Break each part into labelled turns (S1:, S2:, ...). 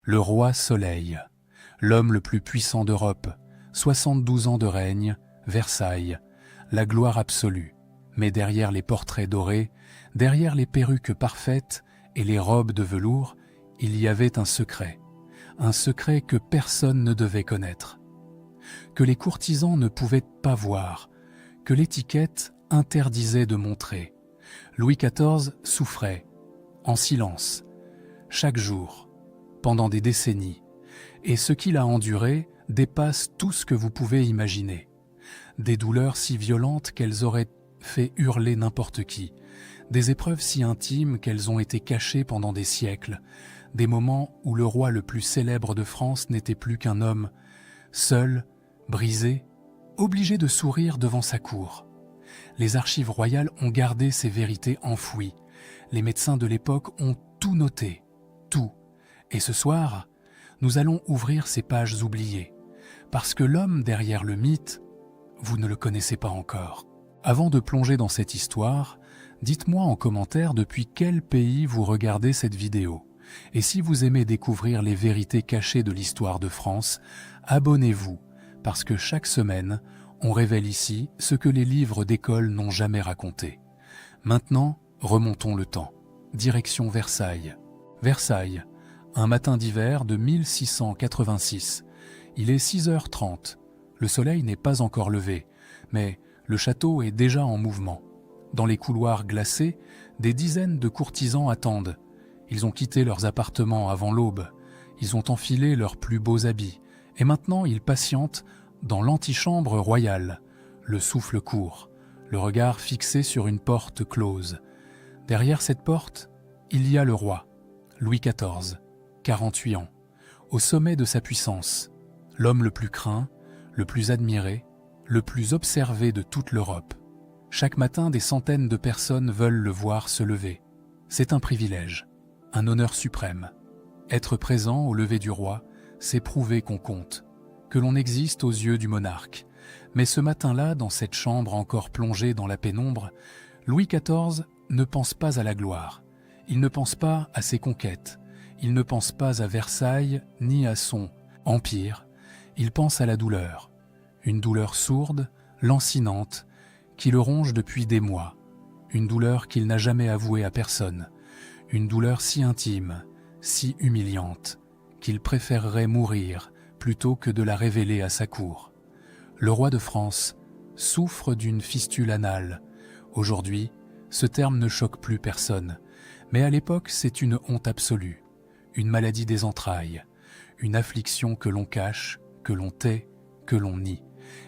S1: Le roi Soleil, l'homme le plus puissant d'Europe, 72 ans de règne, Versailles, la gloire absolue. Mais derrière les portraits dorés, derrière les perruques parfaites et les robes de velours, il y avait un secret que personne ne devait connaître, que les courtisans ne pouvaient pas voir, que l'étiquette interdisait de montrer. Louis XIV souffrait, en silence, chaque jour, pendant des décennies, et ce qu'il a enduré dépasse tout ce que vous pouvez imaginer. Des douleurs si violentes qu'elles auraient fait hurler n'importe qui, des épreuves si intimes qu'elles ont été cachées pendant des siècles, des moments où le roi le plus célèbre de France n'était plus qu'un homme, seul, brisé, obligé de sourire devant sa cour. Les archives royales ont gardé ces vérités enfouies. Les médecins de l'époque ont tout noté, tout. Et ce soir, nous allons ouvrir ces pages oubliées, parce que l'homme derrière le mythe, vous ne le connaissez pas encore. Avant de plonger dans cette histoire, dites-moi en commentaire depuis quel pays vous regardez cette vidéo. Et si vous aimez découvrir les vérités cachées de l'histoire de France, abonnez-vous, parce que chaque semaine, on révèle ici ce que les livres d'école n'ont jamais raconté. Maintenant, remontons le temps. Direction Versailles. Versailles, un matin d'hiver de 1686. Il est 6h30. Le soleil n'est pas encore levé, mais le château est déjà en mouvement. Dans les couloirs glacés, des dizaines de courtisans attendent. Ils ont quitté leurs appartements avant l'aube. Ils ont enfilé leurs plus beaux habits. Et maintenant, ils patientent dans l'antichambre royale, le souffle court, le regard fixé sur une porte close. Derrière cette porte, il y a le roi, Louis XIV, 48 ans, au sommet de sa puissance, l'homme le plus craint, le plus admiré, le plus observé de toute l'Europe. Chaque matin, des centaines de personnes veulent le voir se lever. C'est un privilège, un honneur suprême. Être présent au lever du roi, c'est prouver qu'on compte, que l'on existe aux yeux du monarque. Mais ce matin-là, dans cette chambre encore plongée dans la pénombre, Louis XIV ne pense pas à la gloire. Il ne pense pas à ses conquêtes. Il ne pense pas à Versailles ni à son empire. Il pense à la douleur. Une douleur sourde, lancinante, qui le ronge depuis des mois. Une douleur qu'il n'a jamais avouée à personne. Une douleur si intime, si humiliante, qu'il préférerait mourir plutôt que de la révéler à sa cour. Le roi de France souffre d'une fistule anale. Aujourd'hui, ce terme ne choque plus personne, mais à l'époque, c'est une honte absolue, une maladie des entrailles, une affliction que l'on cache, que l'on tait, que l'on nie.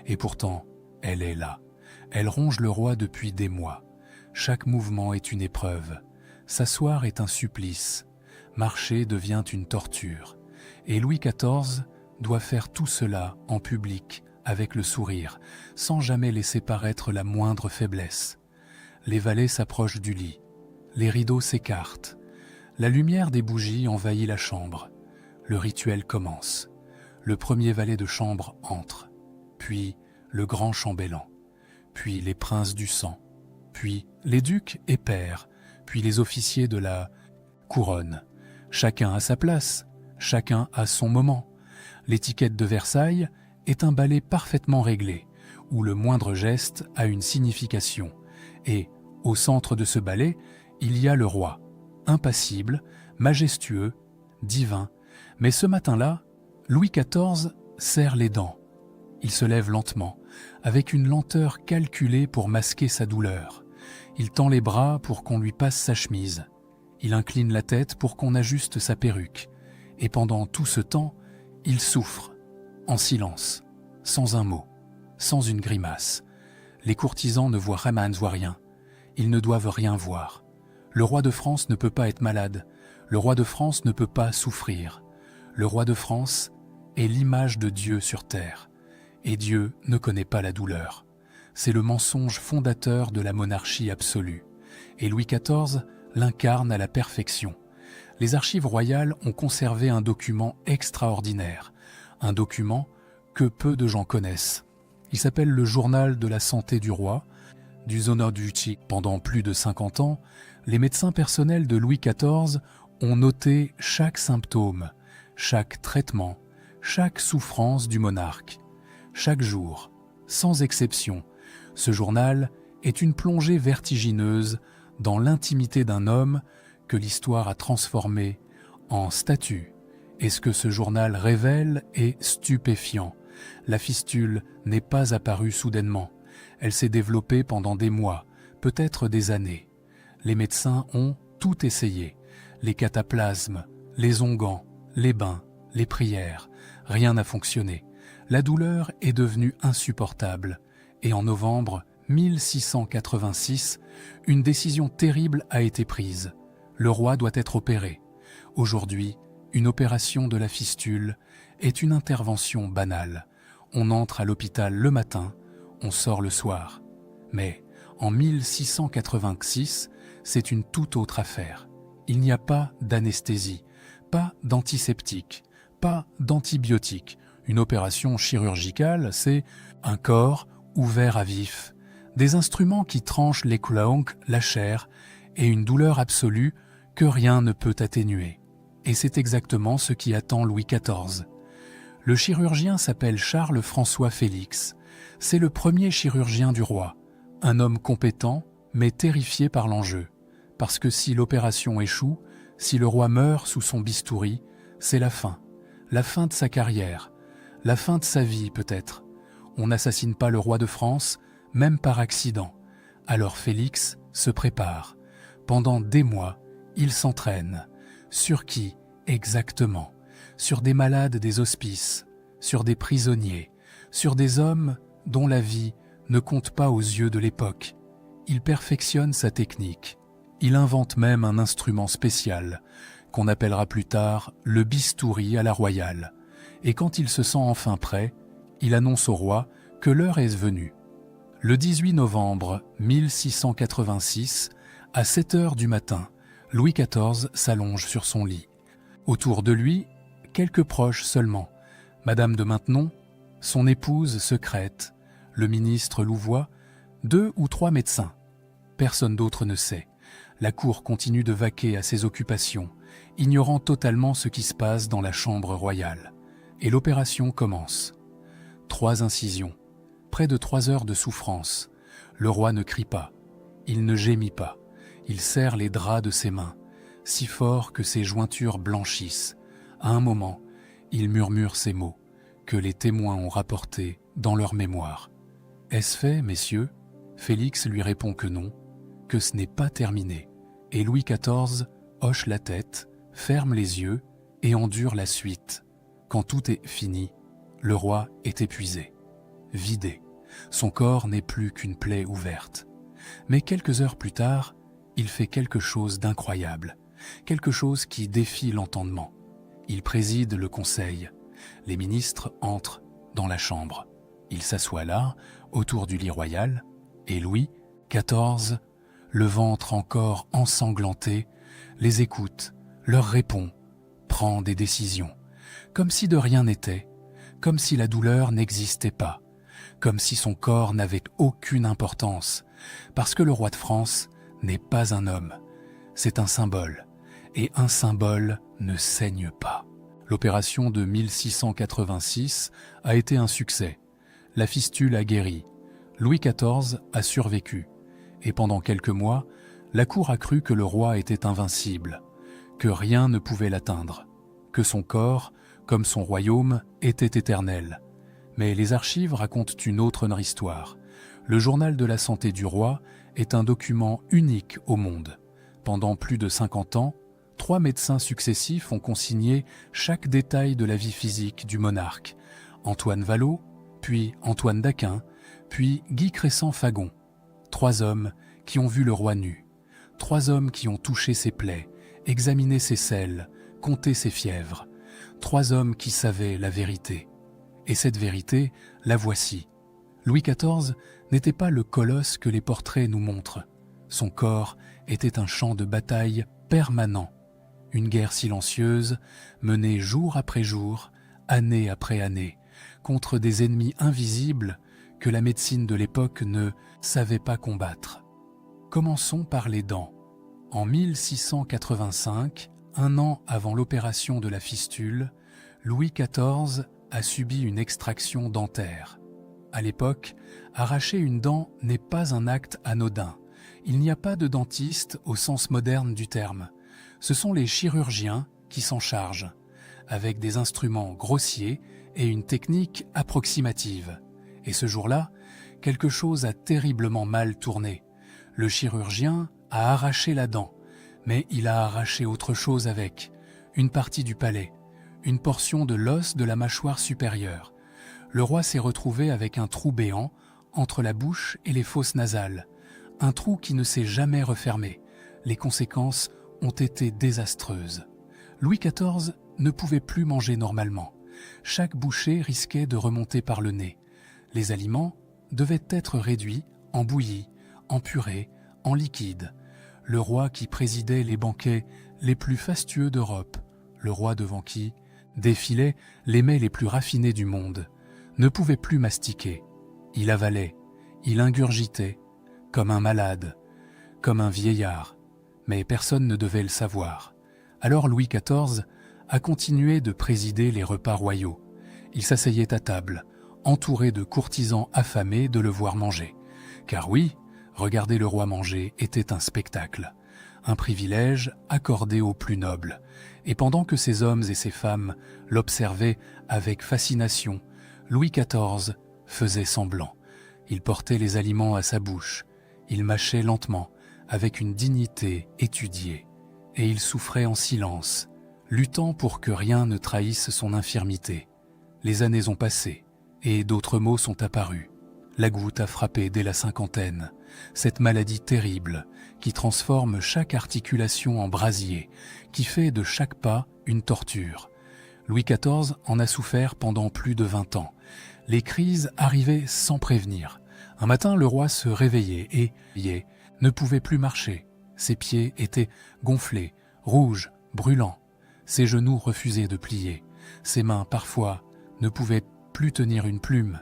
S1: Et pourtant, elle est là. Elle ronge le roi depuis des mois. Chaque mouvement est une épreuve. S'asseoir est un supplice. Marcher devient une torture. Et Louis XIV doit faire tout cela en public, avec le sourire, sans jamais laisser paraître la moindre faiblesse. Les valets s'approchent du lit. Les rideaux s'écartent. La lumière des bougies envahit la chambre. Le rituel commence. Le premier valet de chambre entre. Puis le grand chambellan. Puis les princes du sang. Puis les ducs et pairs. Puis les officiers de la couronne. Chacun à sa place. Chacun à son moment. L'étiquette de Versailles est un ballet parfaitement réglé, où le moindre geste a une signification. Et, au centre de ce ballet, il y a le roi, impassible, majestueux, divin. Mais ce matin-là, Louis XIV serre les dents. Il se lève lentement, avec une lenteur calculée pour masquer sa douleur. Il tend les bras pour qu'on lui passe sa chemise. Il incline la tête pour qu'on ajuste sa perruque. Et pendant tout ce temps, il souffre, en silence, sans un mot, sans une grimace. Les courtisans ne voient rien. Ils ne doivent rien voir. Le roi de France ne peut pas être malade. Le roi de France ne peut pas souffrir. Le roi de France est l'image de Dieu sur terre. Et Dieu ne connaît pas la douleur. C'est le mensonge fondateur de la monarchie absolue. Et Louis XIV l'incarne à la perfection. Les archives royales ont conservé un document extraordinaire, un document que peu de gens connaissent. Il s'appelle le Journal de la santé du roi, du Zonoduchi. Pendant plus de 50 ans, les médecins personnels de Louis XIV ont noté chaque symptôme, chaque traitement, chaque souffrance du monarque. Chaque jour, sans exception, ce journal est une plongée vertigineuse dans l'intimité d'un homme que l'histoire a transformé en statue. Et ce que ce journal révèle est stupéfiant. La fistule n'est pas apparue soudainement. Elle s'est développée pendant des mois, peut-être des années. Les médecins ont tout essayé. Les cataplasmes, les onguents, les bains, les prières. Rien n'a fonctionné. La douleur est devenue insupportable. Et en novembre 1686, une décision terrible a été prise. Le roi doit être opéré. Aujourd'hui, une opération de la fistule est une intervention banale. On entre à l'hôpital le matin, on sort le soir. Mais en 1686, c'est une toute autre affaire. Il n'y a pas d'anesthésie, pas d'antiseptique, pas d'antibiotiques. Une opération chirurgicale, c'est un corps ouvert à vif, des instruments qui tranchent les cloques, la chair, et une douleur absolue que rien ne peut atténuer. Et c'est exactement ce qui attend Louis XIV. Le chirurgien s'appelle Charles-François Félix. C'est le premier chirurgien du roi, un homme compétent, mais terrifié par l'enjeu. Parce que si l'opération échoue, si le roi meurt sous son bistouri, c'est la fin de sa carrière, la fin de sa vie peut-être. On n'assassine pas le roi de France, même par accident. Alors Félix se prépare. Pendant des mois, il s'entraîne. Sur qui exactement? Sur des malades des hospices, sur des prisonniers, sur des hommes dont la vie ne compte pas aux yeux de l'époque. Il perfectionne sa technique. Il invente même un instrument spécial, qu'on appellera plus tard le bistouri à la royale. Et quand il se sent enfin prêt, il annonce au roi que l'heure est venue. Le 18 novembre 1686, à 7 heures du matin, Louis XIV s'allonge sur son lit. Autour de lui, quelques proches seulement. Madame de Maintenon, son épouse secrète, le ministre Louvois, 2 ou 3 médecins. Personne d'autre ne sait. La cour continue de vaquer à ses occupations, ignorant totalement ce qui se passe dans la chambre royale. Et l'opération commence. 3 incisions, près de 3 heures de souffrance. Le roi ne crie pas, il ne gémit pas. Il serre les draps de ses mains, si fort que ses jointures blanchissent. À un moment, il murmure ces mots, que les témoins ont rapportés dans leur mémoire. « Est-ce fait, messieurs ?» Félix lui répond que non, que ce n'est pas terminé. Et Louis XIV hoche la tête, ferme les yeux et endure la suite. Quand tout est fini, le roi est épuisé, vidé. Son corps n'est plus qu'une plaie ouverte. Mais quelques heures plus tard, il fait quelque chose d'incroyable, quelque chose qui défie l'entendement. Il préside le conseil. Les ministres entrent dans la chambre. Il s'assoit là, autour du lit royal, et Louis XIV, le ventre encore ensanglanté, les écoute, leur répond, prend des décisions, comme si de rien n'était, comme si la douleur n'existait pas, comme si son corps n'avait aucune importance, parce que le roi de France n'est pas un homme, c'est un symbole, et un symbole ne saigne pas. L'opération de 1686 a été un succès. La fistule a guéri. Louis XIV a survécu. Et pendant quelques mois, la cour a cru que le roi était invincible, que rien ne pouvait l'atteindre, que son corps, comme son royaume, était éternel. Mais les archives racontent une autre histoire. Le journal de la santé du roi est un document unique au monde. Pendant plus de 50 ans, 3 médecins successifs ont consigné chaque détail de la vie physique du monarque. Antoine Vallot, puis Antoine d'Aquin, puis Guy Crescent-Fagon. 3 hommes qui ont vu le roi nu. 3 hommes qui ont touché ses plaies, examiné ses selles, compté ses fièvres. 3 hommes qui savaient la vérité. Et cette vérité, la voici. Louis XIV n'était pas le colosse que les portraits nous montrent. Son corps était un champ de bataille permanent. Une guerre silencieuse, menée jour après jour, année après année, contre des ennemis invisibles que la médecine de l'époque ne savait pas combattre. Commençons par les dents. En 1685, un an avant l'opération de la fistule, Louis XIV a subi une extraction dentaire. À l'époque, arracher une dent n'est pas un acte anodin. Il n'y a pas de dentiste au sens moderne du terme. Ce sont les chirurgiens qui s'en chargent, avec des instruments grossiers et une technique approximative. Et ce jour-là, quelque chose a terriblement mal tourné. Le chirurgien a arraché la dent, mais il a arraché autre chose avec, une partie du palais, une portion de l'os de la mâchoire supérieure. Le roi s'est retrouvé avec un trou béant entre la bouche et les fosses nasales, un trou qui ne s'est jamais refermé. Les conséquences ont été désastreuses. Louis XIV ne pouvait plus manger normalement. Chaque bouchée risquait de remonter par le nez. Les aliments devaient être réduits en bouillie, en purée, en liquide. Le roi qui présidait les banquets les plus fastueux d'Europe, le roi devant qui défilaient les mets les plus raffinés du monde, ne pouvait plus mastiquer. Il avalait, il ingurgitait, comme un malade, comme un vieillard, mais personne ne devait le savoir. Alors Louis XIV a continué de présider les repas royaux. Il s'asseyait à table, entouré de courtisans affamés de le voir manger. Car oui, regarder le roi manger était un spectacle, un privilège accordé aux plus nobles. Et pendant que ces hommes et ces femmes l'observaient avec fascination, Louis XIV faisait semblant. Il portait les aliments à sa bouche, il mâchait lentement, avec une dignité étudiée, et il souffrait en silence, luttant pour que rien ne trahisse son infirmité. Les années ont passé, et d'autres maux sont apparus. La goutte a frappé dès la cinquantaine, cette maladie terrible qui transforme chaque articulation en brasier, qui fait de chaque pas une torture. Louis XIV en a souffert pendant plus de 20 ans. Les crises arrivaient sans prévenir. Un matin, le roi se réveillait et ne pouvait plus marcher. Ses pieds étaient gonflés, rouges, brûlants. Ses genoux refusaient de plier. Ses mains, parfois, ne pouvaient plus tenir une plume.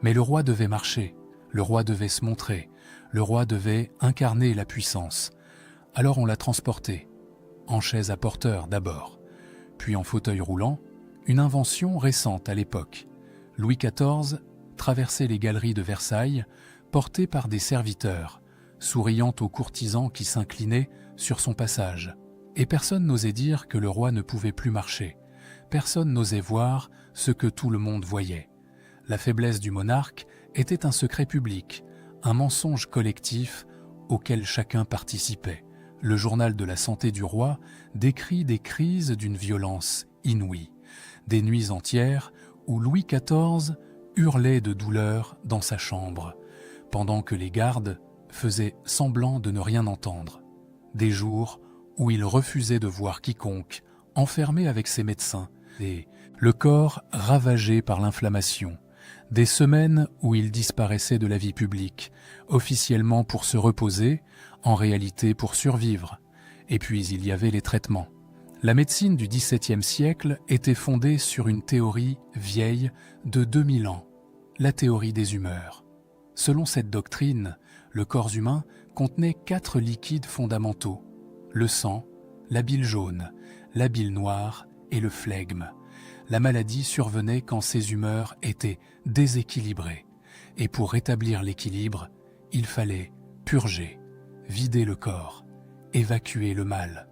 S1: Mais le roi devait marcher, le roi devait se montrer, le roi devait incarner la puissance. Alors on l'a transporté, en chaise à porteur d'abord, puis en fauteuil roulant, une invention récente à l'époque. Louis XIV traversait les galeries de Versailles, porté par des serviteurs, souriant aux courtisans qui s'inclinaient sur son passage. Et personne n'osait dire que le roi ne pouvait plus marcher. Personne n'osait voir ce que tout le monde voyait. La faiblesse du monarque était un secret public, un mensonge collectif auquel chacun participait. Le journal de la santé du roi décrit des crises d'une violence inouïe, des nuits entières où Louis XIV hurlait de douleur dans sa chambre, pendant que les gardes faisaient semblant de ne rien entendre. Des jours où il refusait de voir quiconque, enfermé avec ses médecins, et le corps ravagé par l'inflammation. Des semaines où il disparaissait de la vie publique, officiellement pour se reposer, en réalité pour survivre. Et puis il y avait les traitements. La médecine du XVIIe siècle était fondée sur une théorie vieille de 2000 ans, la théorie des humeurs. Selon cette doctrine, le corps humain contenait 4 liquides fondamentaux, le sang, la bile jaune, la bile noire et le flegme. La maladie survenait quand ces humeurs étaient déséquilibrées. Et pour rétablir l'équilibre, il fallait purger, vider le corps, évacuer le mal.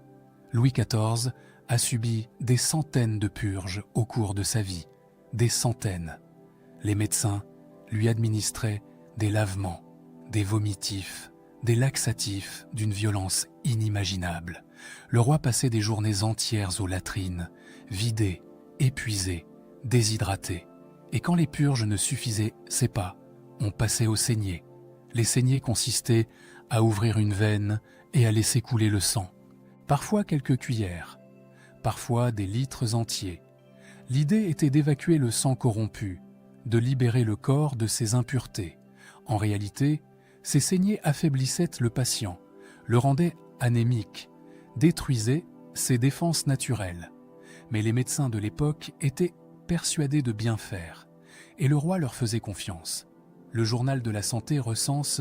S1: Louis XIV a subi des centaines de purges au cours de sa vie, des centaines. Les médecins lui administraient des lavements, des vomitifs, des laxatifs d'une violence inimaginable. Le roi passait des journées entières aux latrines, vidé, épuisé, déshydraté. Et quand les purges ne suffisaient pas, on passait aux saignées. Les saignées consistaient à ouvrir une veine et à laisser couler le sang. Parfois quelques cuillères, parfois des litres entiers. L'idée était d'évacuer le sang corrompu, de libérer le corps de ses impuretés. En réalité, ces saignées affaiblissaient le patient, le rendaient anémique, détruisaient ses défenses naturelles. Mais les médecins de l'époque étaient persuadés de bien faire, et le roi leur faisait confiance. Le journal de la santé recense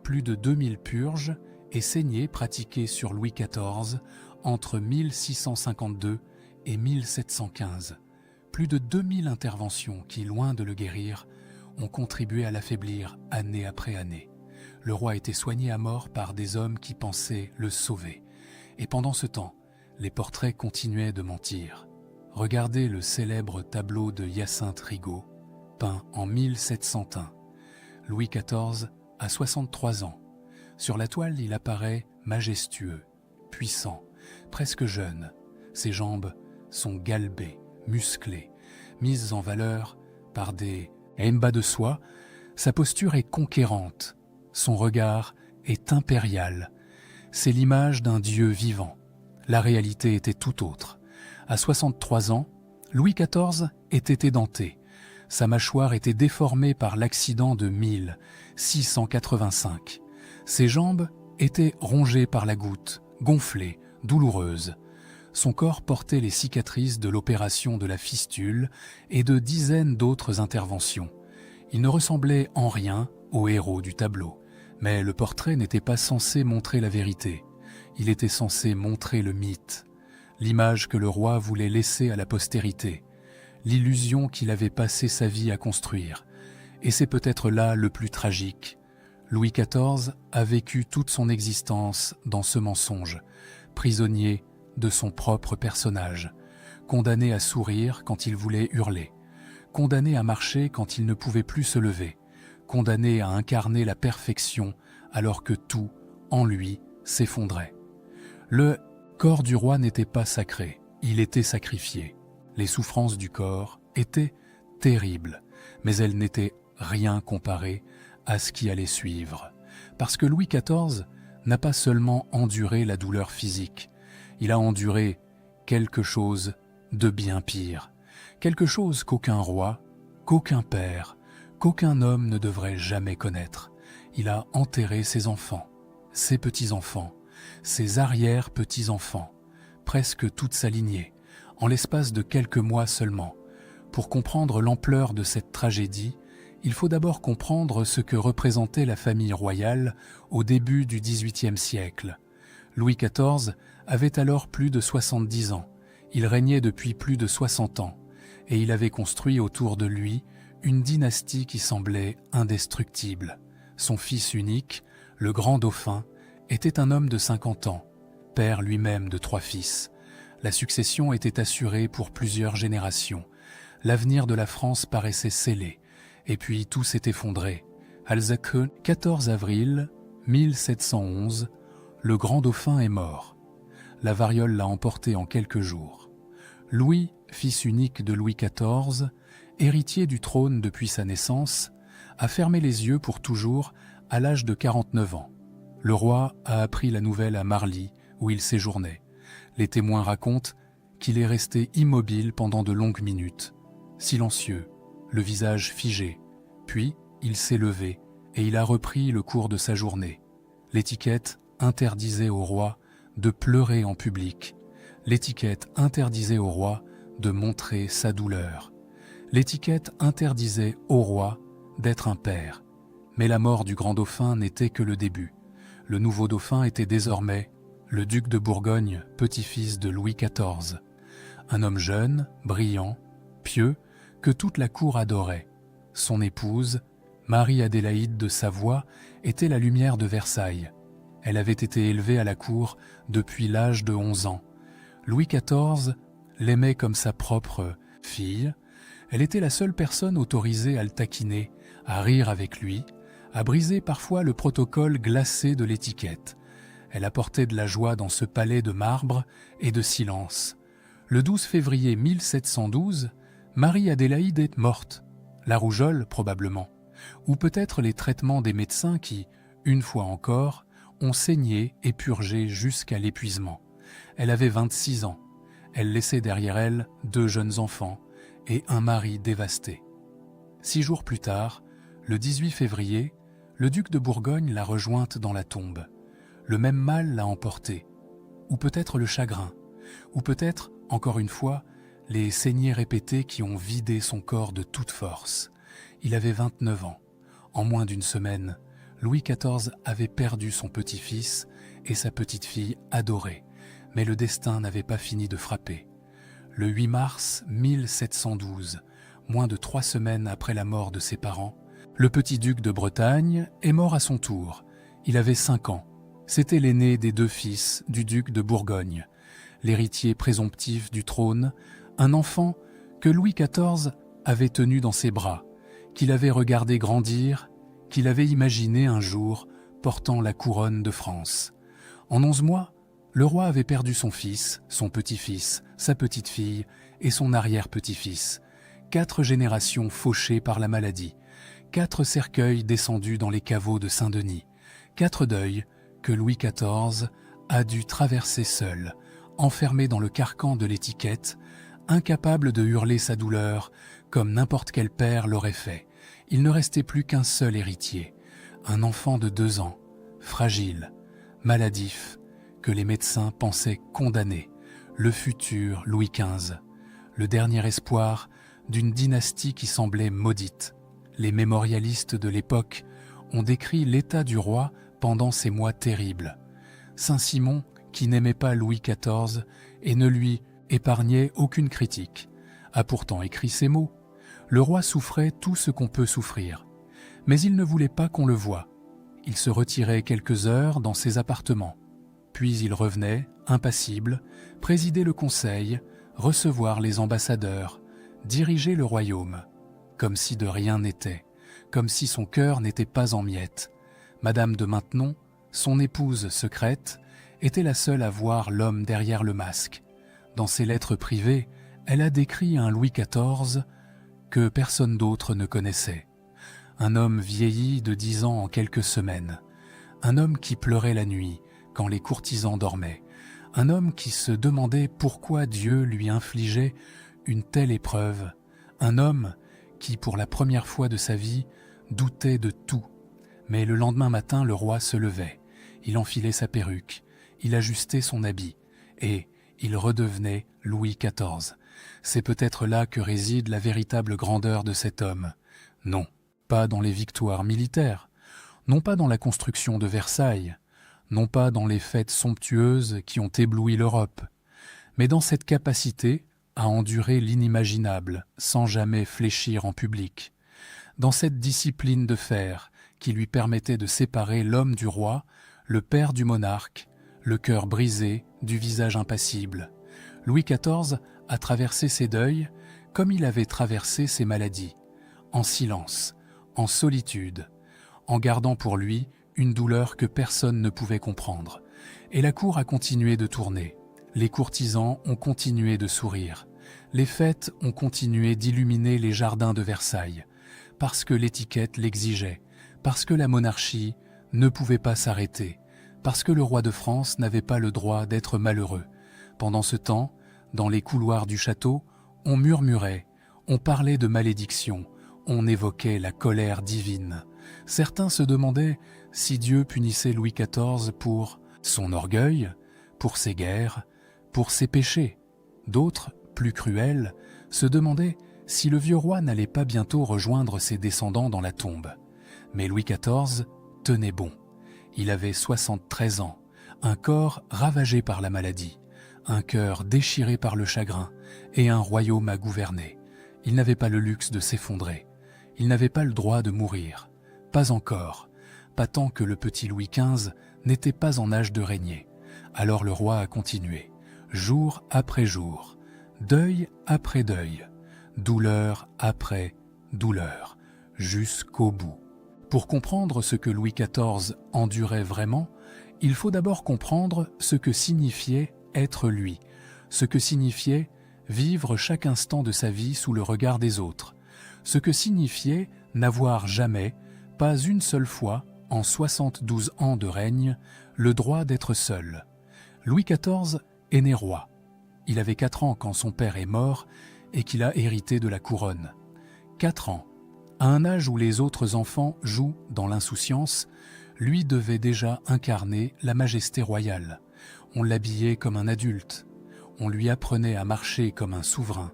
S1: plus de 2000 purges et saignées pratiquées sur Louis XIV entre 1652 et 1715. Plus de 2000 interventions qui, loin de le guérir, ont contribué à l'affaiblir année après année. Le roi était soigné à mort par des hommes qui pensaient le sauver. Et pendant ce temps, les portraits continuaient de mentir. Regardez le célèbre tableau de Hyacinthe Rigaud, peint en 1701. Louis XIV a 63 ans. Sur la toile, il apparaît majestueux, puissant, presque jeune. Ses jambes sont galbées, musclées, mises en valeur par des embas de soie. Sa posture est conquérante, son regard est impérial. C'est l'image d'un Dieu vivant. La réalité était tout autre. À 63 ans, Louis XIV était édenté. Sa mâchoire était déformée par l'accident de 1685. Ses jambes étaient rongées par la goutte, gonflées, douloureuses. Son corps portait les cicatrices de l'opération de la fistule et de dizaines d'autres interventions. Il ne ressemblait en rien au héros du tableau. Mais le portrait n'était pas censé montrer la vérité. Il était censé montrer le mythe, l'image que le roi voulait laisser à la postérité, l'illusion qu'il avait passé sa vie à construire. Et c'est peut-être là le plus tragique. Louis XIV a vécu toute son existence dans ce mensonge, prisonnier de son propre personnage, condamné à sourire quand il voulait hurler, condamné à marcher quand il ne pouvait plus se lever, condamné à incarner la perfection alors que tout, en lui, s'effondrait. Le corps du roi n'était pas sacré, il était sacrifié. Les souffrances du corps étaient terribles, mais elles n'étaient rien comparées à ce qui allait suivre. Parce que Louis XIV n'a pas seulement enduré la douleur physique, il a enduré quelque chose de bien pire, quelque chose qu'aucun roi, qu'aucun père, qu'aucun homme ne devrait jamais connaître. Il a enterré ses enfants, ses petits-enfants, ses arrière-petits-enfants, presque toute sa lignée, en l'espace de quelques mois seulement. Pour comprendre l'ampleur de cette tragédie, il faut d'abord comprendre ce que représentait la famille royale au début du XVIIIe siècle. Louis XIV avait alors plus de 70 ans, il régnait depuis plus de 60 ans, et il avait construit autour de lui une dynastie qui semblait indestructible. Son fils unique, le grand dauphin, était un homme de 50 ans, père lui-même de 3 fils. La succession était assurée pour plusieurs générations. L'avenir de la France paraissait scellé, et puis tout s'est effondré. Alsace, 14 avril 1711, le grand dauphin est mort. La variole l'a emporté en quelques jours. Louis, fils unique de Louis XIV, héritier du trône depuis sa naissance, a fermé les yeux pour toujours à l'âge de 49 ans. Le roi a appris la nouvelle à Marly, où il séjournait. Les témoins racontent qu'il est resté immobile pendant de longues minutes, silencieux, le visage figé. Puis, il s'est levé et il a repris le cours de sa journée. L'étiquette interdisait au roi de pleurer en public. L'étiquette interdisait au roi de montrer sa douleur. L'étiquette interdisait au roi d'être un père. Mais la mort du grand dauphin n'était que le début. Le nouveau dauphin était désormais le duc de Bourgogne, petit-fils de Louis XIV. Un homme jeune, brillant, pieux, que toute la cour adorait. Son épouse, Marie-Adélaïde de Savoie, était la lumière de Versailles. Elle avait été élevée à la cour depuis l'âge de 11 ans. Louis XIV l'aimait comme sa propre fille. Elle était la seule personne autorisée à le taquiner, à rire avec lui, à briser parfois le protocole glacé de l'étiquette. Elle apportait de la joie dans ce palais de marbre et de silence. Le 12 février 1712, Marie-Adélaïde est morte. La rougeole, probablement. Ou peut-être les traitements des médecins qui, une fois encore, ont saigné et purgé jusqu'à l'épuisement. Elle avait 26 ans. Elle laissait derrière elle 2 jeunes enfants et un mari dévasté. 6 jours plus tard, le 18 février, le duc de Bourgogne l'a rejointe dans la tombe. Le même mal l'a emporté. Ou peut-être le chagrin. Ou peut-être, encore une fois, les saignées répétées qui ont vidé son corps de toute force. Il avait 29 ans. En moins d'une semaine, Louis XIV avait perdu son petit-fils et sa petite-fille adorée. Mais le destin n'avait pas fini de frapper. Le 8 mars 1712, moins de 3 semaines après la mort de ses parents, le petit duc de Bretagne est mort à son tour. Il avait 5 ans. C'était l'aîné des 2 fils du duc de Bourgogne, l'héritier présomptif du trône, un enfant que Louis XIV avait tenu dans ses bras, qu'il avait regardé grandir, qu'il avait imaginé un jour portant la couronne de France. En 11 mois, le roi avait perdu son fils, son petit-fils, sa petite-fille et son arrière-petit-fils. 4 générations fauchées par la maladie, 4 cercueils descendus dans les caveaux de Saint-Denis, 4 deuils que Louis XIV a dû traverser seul, enfermé dans le carcan de l'étiquette, incapable de hurler sa douleur comme n'importe quel père l'aurait fait. Il ne restait plus qu'un seul héritier, un enfant de 2 ans, fragile, maladif, que les médecins pensaient condamné, le futur Louis XV, le dernier espoir d'une dynastie qui semblait maudite. Les mémorialistes de l'époque ont décrit l'état du roi pendant ces mois terribles. Saint-Simon, qui n'aimait pas Louis XIV et ne lui épargnait aucune critique, a pourtant écrit ces mots. Le roi souffrait tout ce qu'on peut souffrir, mais il ne voulait pas qu'on le voie. Il se retirait quelques heures dans ses appartements, puis il revenait, impassible, présider le conseil, recevoir les ambassadeurs, diriger le royaume, comme si de rien n'était, comme si son cœur n'était pas en miettes. Madame de Maintenon, son épouse secrète, était la seule à voir l'homme derrière le masque. Dans ses lettres privées, elle a décrit un Louis XIV que personne d'autre ne connaissait. Un homme vieilli de 10 ans en quelques semaines. Un homme qui pleurait la nuit quand les courtisans dormaient. Un homme qui se demandait pourquoi Dieu lui infligeait une telle épreuve. Un homme qui, pour la première fois de sa vie, doutait de tout. Mais le lendemain matin, le roi se levait. Il enfilait sa perruque, il ajustait son habit, et il redevenait Louis XIV. C'est peut-être là que réside la véritable grandeur de cet homme. Non, pas dans les victoires militaires, non pas dans la construction de Versailles, non pas dans les fêtes somptueuses qui ont ébloui l'Europe, mais dans cette capacité à endurer l'inimaginable sans jamais fléchir en public, dans cette discipline de fer qui lui permettait de séparer l'homme du roi, le père du monarque, le cœur brisé du visage impassible. Louis XIV a traversé ses deuils comme il avait traversé ses maladies, en silence, en solitude, en gardant pour lui une douleur que personne ne pouvait comprendre. Et la cour a continué de tourner. Les courtisans ont continué de sourire. Les fêtes ont continué d'illuminer les jardins de Versailles, parce que l'étiquette l'exigeait, parce que la monarchie ne pouvait pas s'arrêter, parce que le roi de France n'avait pas le droit d'être malheureux. Pendant ce temps, dans les couloirs du château, on murmurait, on parlait de malédiction, on évoquait la colère divine. Certains se demandaient si Dieu punissait Louis XIV pour son orgueil, pour ses guerres, pour ses péchés. D'autres, plus cruels, se demandaient si le vieux roi n'allait pas bientôt rejoindre ses descendants dans la tombe. Mais Louis XIV tenait bon. Il avait 73 ans, un corps ravagé par la maladie, un cœur déchiré par le chagrin et un royaume à gouverner. Il n'avait pas le luxe de s'effondrer. Il n'avait pas le droit de mourir. Pas encore, pas tant que le petit Louis XV n'était pas en âge de régner. Alors le roi a continué, jour après jour, deuil après deuil, douleur après douleur, jusqu'au bout. Pour comprendre ce que Louis XIV endurait vraiment, il faut d'abord comprendre ce que signifiait être lui, ce que signifiait vivre chaque instant de sa vie sous le regard des autres, ce que signifiait n'avoir jamais, pas une seule fois, en 72 ans de règne, le droit d'être seul. Louis XIV est né roi. Il avait 4 ans quand son père est mort et qu'il a hérité de la couronne. 4 ans. À un âge où les autres enfants jouent dans l'insouciance, lui devait déjà incarner la majesté royale. On l'habillait comme un adulte. On lui apprenait à marcher comme un souverain.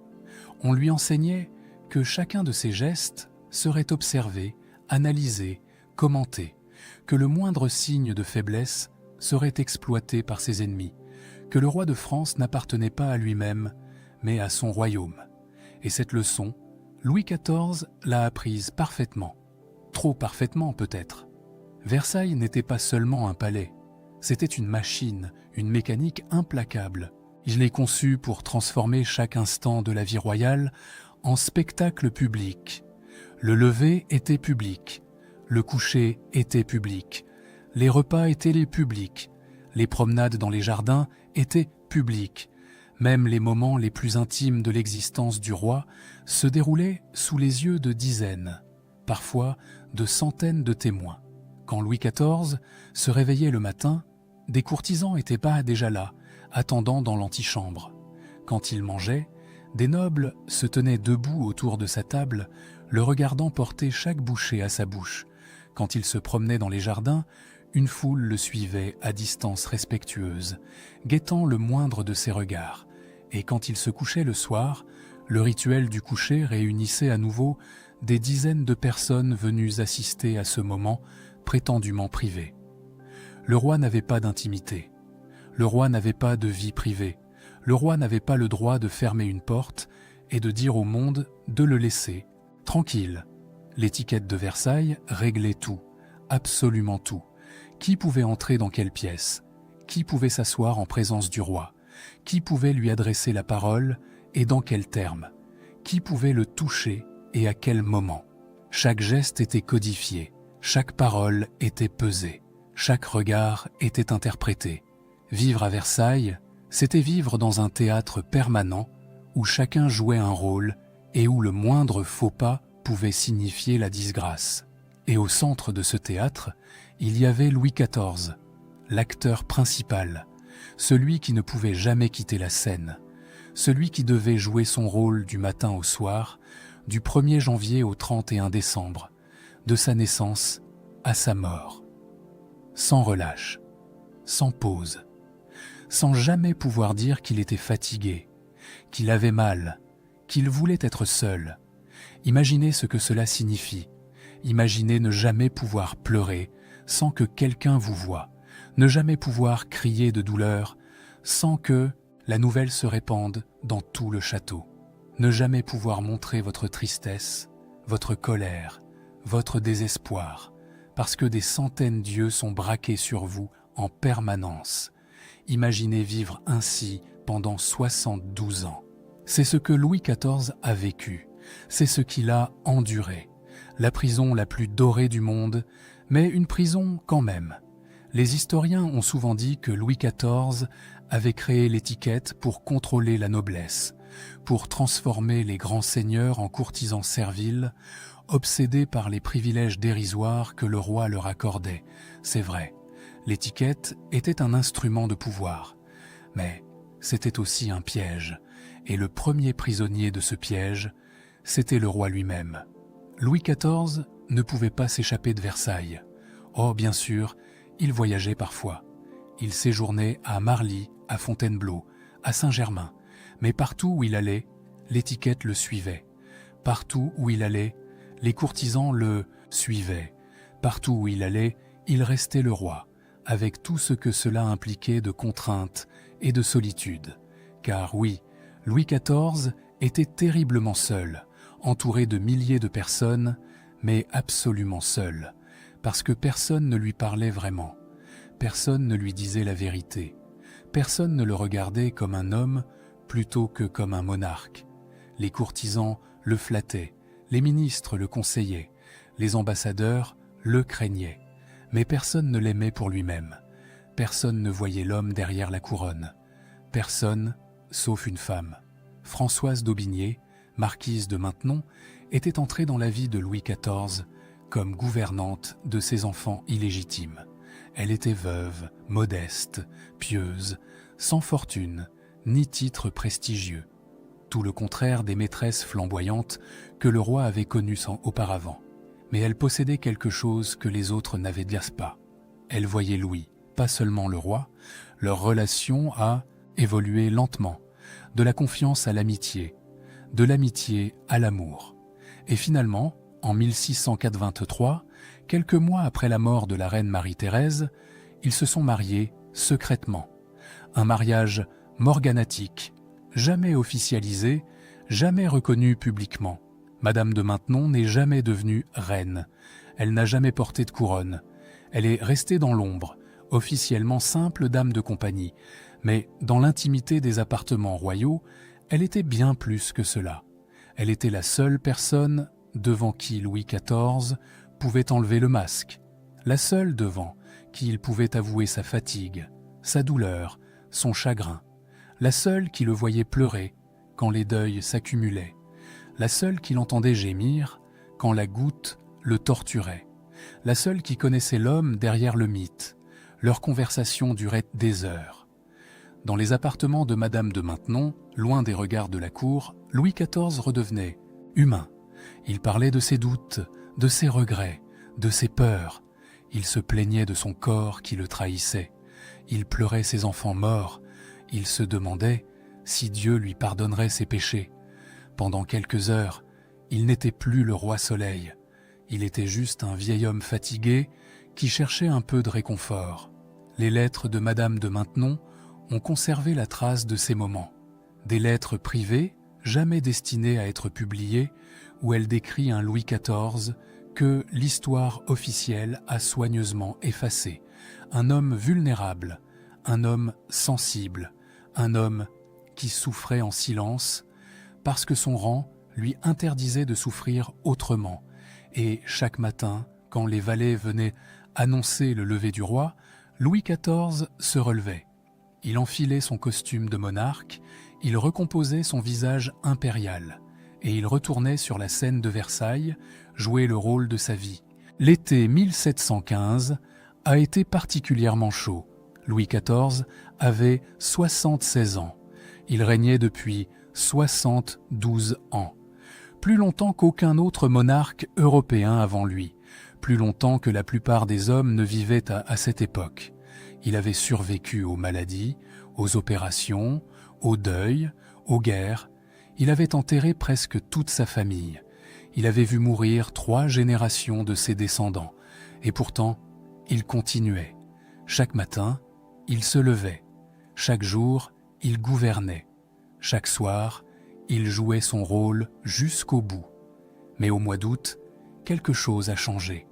S1: On lui enseignait que chacun de ses gestes serait observé, analysé, commenté, que le moindre signe de faiblesse serait exploité par ses ennemis, que le roi de France n'appartenait pas à lui-même, mais à son royaume. Et cette leçon, Louis XIV l'a apprise parfaitement. Trop parfaitement peut-être. Versailles n'était pas seulement un palais, c'était une machine, une mécanique implacable. Il est conçu pour transformer chaque instant de la vie royale en spectacle public. Le lever était public, le coucher était public, les repas étaient les publics, les promenades dans les jardins étaient publics. Même les moments les plus intimes de l'existence du roi se déroulaient sous les yeux de dizaines, parfois de centaines de témoins. Quand Louis XIV se réveillait le matin, des courtisans étaient pas déjà là, attendant dans l'antichambre. Quand il mangeait, des nobles se tenaient debout autour de sa table, le regardant porter chaque bouchée à sa bouche. Quand il se promenait dans les jardins, une foule le suivait à distance respectueuse, guettant le moindre de ses regards. Et quand il se couchait le soir, le rituel du coucher réunissait à nouveau des dizaines de personnes venues assister à ce moment prétendument privé. Le roi n'avait pas d'intimité. Le roi n'avait pas de vie privée. Le roi n'avait pas le droit de fermer une porte et de dire au monde de le laisser tranquille. L'étiquette de Versailles réglait tout, absolument tout. Qui pouvait entrer dans quelle pièce? Qui pouvait s'asseoir en présence du roi? Qui pouvait lui adresser la parole et dans quels termes? Qui pouvait le toucher et à quel moment? Chaque geste était codifié, chaque parole était pesée, chaque regard était interprété. Vivre à Versailles, c'était vivre dans un théâtre permanent où chacun jouait un rôle et où le moindre faux pas pouvait signifier la disgrâce. Et au centre de ce théâtre, il y avait Louis XIV, l'acteur principal, celui qui ne pouvait jamais quitter la scène, celui qui devait jouer son rôle du matin au soir, du 1er janvier au 31 décembre, de sa naissance à sa mort. Sans relâche, sans pause, sans jamais pouvoir dire qu'il était fatigué, qu'il avait mal, qu'il voulait être seul. Imaginez ce que cela signifie. Imaginez ne jamais pouvoir pleurer sans que quelqu'un vous voie, ne jamais pouvoir crier de douleur sans que la nouvelle se répande dans tout le château, ne jamais pouvoir montrer votre tristesse, votre colère, votre désespoir, parce que des centaines d'yeux sont braqués sur vous en permanence. Imaginez vivre ainsi pendant 72 ans. C'est ce que Louis XIV a vécu, c'est ce qu'il a enduré. La prison la plus dorée du monde, mais une prison quand même. Les historiens ont souvent dit que Louis XIV avait créé l'étiquette pour contrôler la noblesse, pour transformer les grands seigneurs en courtisans serviles, obsédés par les privilèges dérisoires que le roi leur accordait. C'est vrai, l'étiquette était un instrument de pouvoir, mais c'était aussi un piège, et le premier prisonnier de ce piège, c'était le roi lui-même. Louis XIV ne pouvait pas s'échapper de Versailles. Oh, bien sûr, il voyageait parfois. Il séjournait à Marly, à Fontainebleau, à Saint-Germain. Mais partout où il allait, l'étiquette le suivait. Partout où il allait, les courtisans le suivaient. Partout où il allait, il restait le roi, avec tout ce que cela impliquait de contraintes et de solitude. Car oui, Louis XIV était terriblement seul, entouré de milliers de personnes, mais absolument seul, parce que personne ne lui parlait vraiment, personne ne lui disait la vérité, personne ne le regardait comme un homme plutôt que comme un monarque. Les courtisans le flattaient, les ministres le conseillaient, les ambassadeurs le craignaient, mais personne ne l'aimait pour lui-même, personne ne voyait l'homme derrière la couronne, personne, sauf une femme. Françoise d'Aubigné, marquise de Maintenon, était entrée dans la vie de Louis XIV comme gouvernante de ses enfants illégitimes. Elle était veuve, modeste, pieuse, sans fortune, ni titre prestigieux. Tout le contraire des maîtresses flamboyantes que le roi avait connues auparavant. Mais elle possédait quelque chose que les autres n'avaient pas. Elle voyait Louis, pas seulement le roi, leur relation a évolué lentement, de la confiance à l'amitié, de l'amitié à l'amour. Et finalement, en 1623, quelques mois après la mort de la reine Marie-Thérèse, ils se sont mariés secrètement. Un mariage morganatique, jamais officialisée, jamais reconnue publiquement. Madame de Maintenon n'est jamais devenue reine. Elle n'a jamais porté de couronne. Elle est restée dans l'ombre, officiellement simple dame de compagnie. Mais dans l'intimité des appartements royaux, elle était bien plus que cela. Elle était la seule personne devant qui Louis XIV pouvait enlever le masque, la seule devant qui il pouvait avouer sa fatigue, sa douleur, son chagrin, la seule qui le voyait pleurer quand les deuils s'accumulaient, la seule qui l'entendait gémir quand la goutte le torturait, la seule qui connaissait l'homme derrière le mythe. Leur conversation durait des heures. Dans les appartements de Madame de Maintenon, loin des regards de la cour, Louis XIV redevenait humain. Il parlait de ses doutes, de ses regrets, de ses peurs. Il se plaignait de son corps qui le trahissait. Il pleurait ses enfants morts. Il se demandait si Dieu lui pardonnerait ses péchés. Pendant quelques heures, il n'était plus le roi Soleil. Il était juste un vieil homme fatigué qui cherchait un peu de réconfort. Les lettres de Madame de Maintenon ont conservé la trace de ces moments. Des lettres privées, jamais destinées à être publiées, où elle décrit un Louis XIV que l'histoire officielle a soigneusement effacé. Un homme vulnérable, un homme sensible, un homme qui souffrait en silence parce que son rang lui interdisait de souffrir autrement. Et chaque matin, quand les valets venaient annoncer le lever du roi, Louis XIV se relevait. Il enfilait son costume de monarque, il recomposait son visage impérial, et il retournait sur la scène de Versailles, jouer le rôle de sa vie. L'été 1715 a été particulièrement chaud. Louis XIV avait 76 ans. Il régnait depuis 72 ans. Plus longtemps qu'aucun autre monarque européen avant lui, plus longtemps que la plupart des hommes ne vivaient à cette époque. Il avait survécu aux maladies, aux opérations, au deuil, aux guerres. Il avait enterré presque toute sa famille. Il avait vu mourir 3 générations de ses descendants. Et pourtant, il continuait. Chaque matin, il se levait. Chaque jour, il gouvernait. Chaque soir, il jouait son rôle jusqu'au bout. Mais au mois d'août, quelque chose a changé.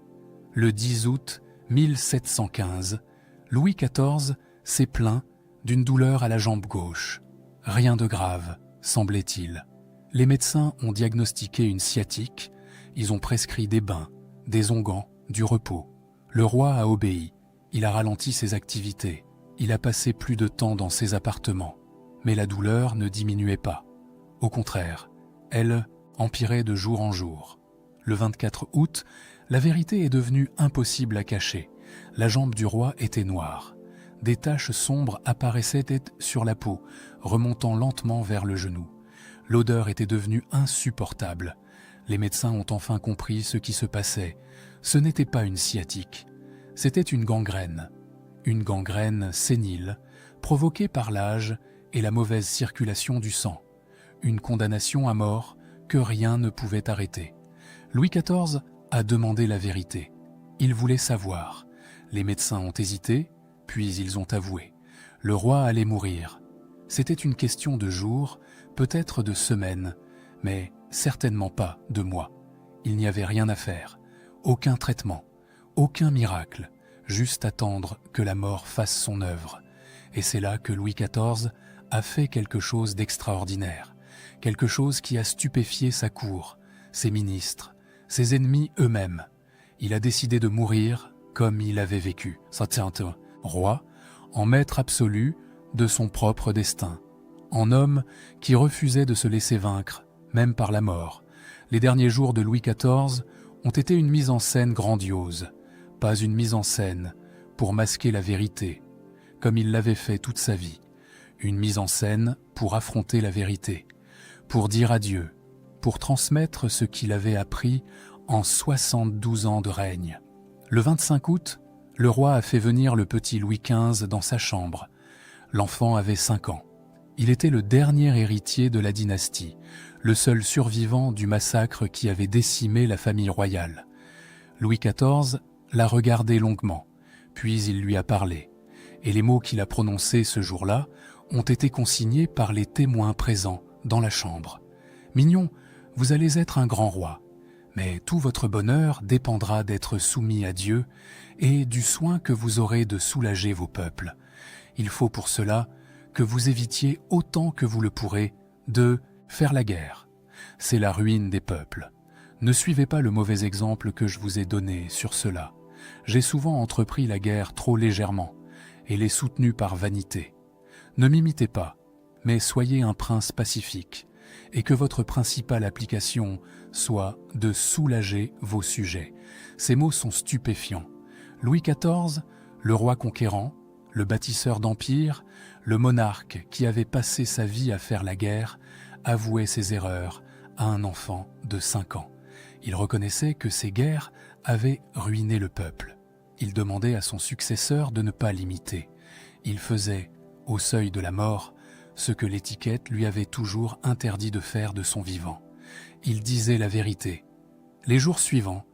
S1: Le 10 août 1715, Louis XIV s'est plaint d'une douleur à la jambe gauche. Rien de grave, semblait-il. Les médecins ont diagnostiqué une sciatique, ils ont prescrit des bains, des onguents, du repos. Le roi a obéi, il a ralenti ses activités, il a passé plus de temps dans ses appartements. Mais la douleur ne diminuait pas. Au contraire, elle empirait de jour en jour. Le 24 août, la vérité est devenue impossible à cacher. La jambe du roi était noire. Des taches sombres apparaissaient sur la peau, remontant lentement vers le genou. L'odeur était devenue insupportable. Les médecins ont enfin compris ce qui se passait. Ce n'était pas une sciatique, c'était une gangrène sénile, provoquée par l'âge et la mauvaise circulation du sang. Une condamnation à mort que rien ne pouvait arrêter. Louis XIV a demandé la vérité. Il voulait savoir. Les médecins ont hésité, puis ils ont avoué. Le roi allait mourir. C'était une question de jours, peut-être de semaines, mais certainement pas de mois. Il n'y avait rien à faire, aucun traitement, aucun miracle, juste attendre que la mort fasse son œuvre. Et c'est là que Louis XIV a fait quelque chose d'extraordinaire, quelque chose qui a stupéfié sa cour, ses ministres, ses ennemis eux-mêmes. Il a décidé de mourir comme il avait vécu, roi, en maître absolu de son propre destin, en homme qui refusait de se laisser vaincre, même par la mort. Les derniers jours de Louis XIV ont été une mise en scène grandiose, pas une mise en scène pour masquer la vérité, comme il l'avait fait toute sa vie, une mise en scène pour affronter la vérité, pour dire adieu, pour transmettre ce qu'il avait appris en 72 ans de règne. Le 25 août, le roi a fait venir le petit Louis XV dans sa chambre. L'enfant avait 5 ans. Il était le dernier héritier de la dynastie, le seul survivant du massacre qui avait décimé la famille royale. Louis XIV l'a regardé longuement, puis il lui a parlé. Et les mots qu'il a prononcés ce jour-là ont été consignés par les témoins présents dans la chambre. « Mignon, vous allez être un grand roi, mais tout votre bonheur dépendra d'être soumis à Dieu et du soin que vous aurez de soulager vos peuples. Il faut pour cela que vous évitiez autant que vous le pourrez de faire la guerre. C'est la ruine des peuples. Ne suivez pas le mauvais exemple que je vous ai donné sur cela. J'ai souvent entrepris la guerre trop légèrement et l'ai soutenue par vanité. Ne m'imitez pas, mais soyez un prince pacifique, et que votre principale application soit de soulager vos sujets. » Ces mots sont stupéfiants. Louis XIV, le roi conquérant, le bâtisseur d'empire, le monarque qui avait passé sa vie à faire la guerre, avouait ses erreurs à un enfant de 5 ans. Il reconnaissait que ces guerres avaient ruiné le peuple. Il demandait à son successeur de ne pas l'imiter. Il faisait, au seuil de la mort, ce que l'étiquette lui avait toujours interdit de faire de son vivant. Il disait la vérité. Les jours suivants,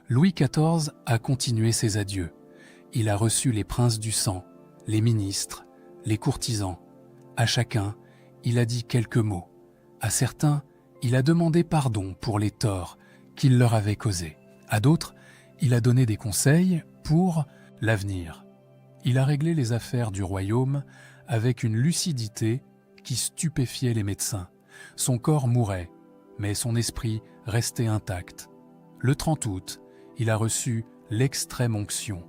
S1: Louis XIV a continué ses adieux. Il a reçu les princes du sang, les ministres, les courtisans. À chacun, il a dit quelques mots. À certains, il a demandé pardon pour les torts qu'il leur avait causés. À d'autres, il a donné des conseils pour l'avenir. Il a réglé les affaires du royaume avec une lucidité qui stupéfiait les médecins. Son corps mourait, mais son esprit restait intact. Le 30 août, il a reçu l'extrême onction.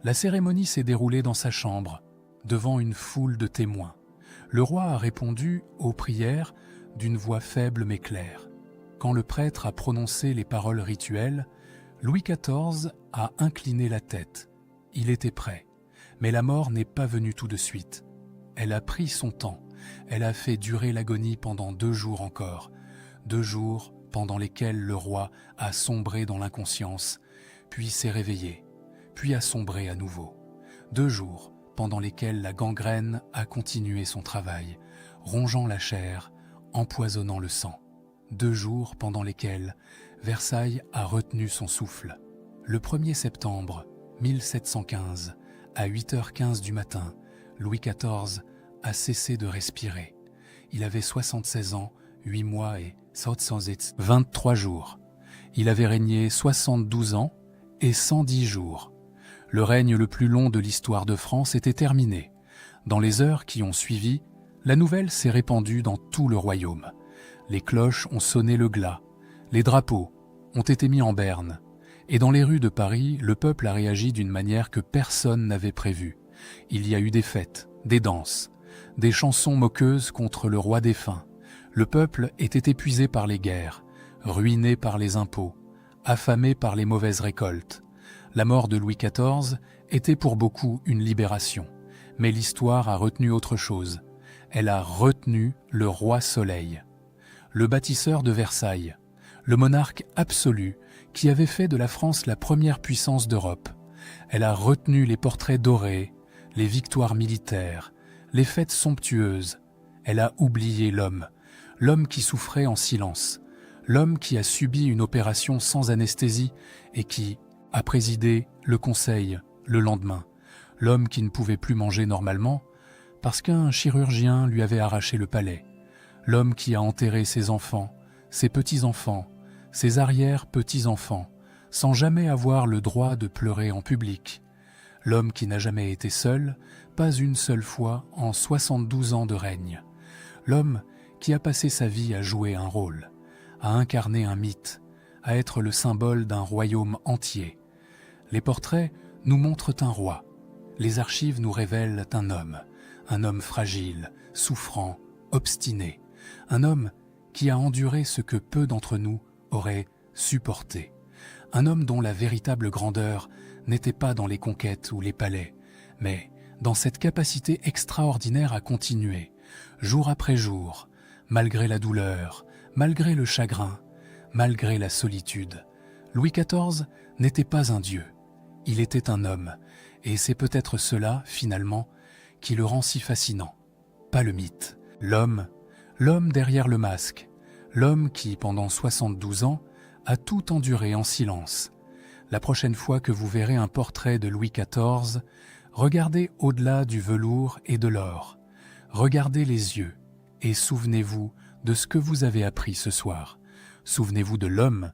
S1: La cérémonie s'est déroulée dans sa chambre, devant une foule de témoins. Le roi a répondu aux prières d'une voix faible mais claire. Quand le prêtre a prononcé les paroles rituelles, Louis XIV a incliné la tête. Il était prêt. Mais la mort n'est pas venue tout de suite. Elle a pris son temps. Elle a fait durer l'agonie pendant 2 jours encore. 2 jours pendant lesquels le roi a sombré dans l'inconscience, puis s'est réveillé, puis a sombré à nouveau. 2 jours pendant lesquels la gangrène a continué son travail, rongeant la chair, empoisonnant le sang. 2 jours pendant lesquels Versailles a retenu son souffle. Le 1er septembre 1715, à 8h15 du matin, Louis XIV a cessé de respirer. Il avait 76 ans, 8 mois et 23 jours. Il avait régné 72 ans et 110 jours. Le règne le plus long de l'histoire de France était terminé. Dans les heures qui ont suivi, la nouvelle s'est répandue dans tout le royaume. Les cloches ont sonné le glas, les drapeaux ont été mis en berne, et dans les rues de Paris, le peuple a réagi d'une manière que personne n'avait prévue. Il y a eu des fêtes, des danses, des chansons moqueuses contre le roi défunt. Le peuple était épuisé par les guerres, ruiné par les impôts, affamé par les mauvaises récoltes. La mort de Louis XIV était pour beaucoup une libération, mais l'histoire a retenu autre chose. Elle a retenu le roi Soleil, le bâtisseur de Versailles, le monarque absolu qui avait fait de la France la première puissance d'Europe. Elle a retenu les portraits dorés, les victoires militaires, les fêtes somptueuses. Elle a oublié l'homme, l'homme qui souffrait en silence, l'homme qui a subi une opération sans anesthésie et qui a présidé le conseil le lendemain, l'homme qui ne pouvait plus manger normalement parce qu'un chirurgien lui avait arraché le palais, l'homme qui a enterré ses enfants, ses petits-enfants, ses arrière-petits-enfants, sans jamais avoir le droit de pleurer en public, l'homme qui n'a jamais été seul, pas une seule fois en 72 ans de règne, l'homme qui a passé sa vie à jouer un rôle, à incarner un mythe, à être le symbole d'un royaume entier. Les portraits nous montrent un roi, les archives nous révèlent un homme fragile, souffrant, obstiné, un homme qui a enduré ce que peu d'entre nous auraient supporté, un homme dont la véritable grandeur n'était pas dans les conquêtes ou les palais, mais dans cette capacité extraordinaire à continuer, jour après jour, malgré la douleur, malgré le chagrin, malgré la solitude. Louis XIV n'était pas un dieu, il était un homme, et c'est peut-être cela, finalement, qui le rend si fascinant. Pas le mythe, l'homme derrière le masque, l'homme qui, pendant 72 ans, a tout enduré en silence. La prochaine fois que vous verrez un portrait de Louis XIV, regardez au-delà du velours et de l'or. Regardez les yeux et souvenez-vous de ce que vous avez appris ce soir. Souvenez-vous de l'homme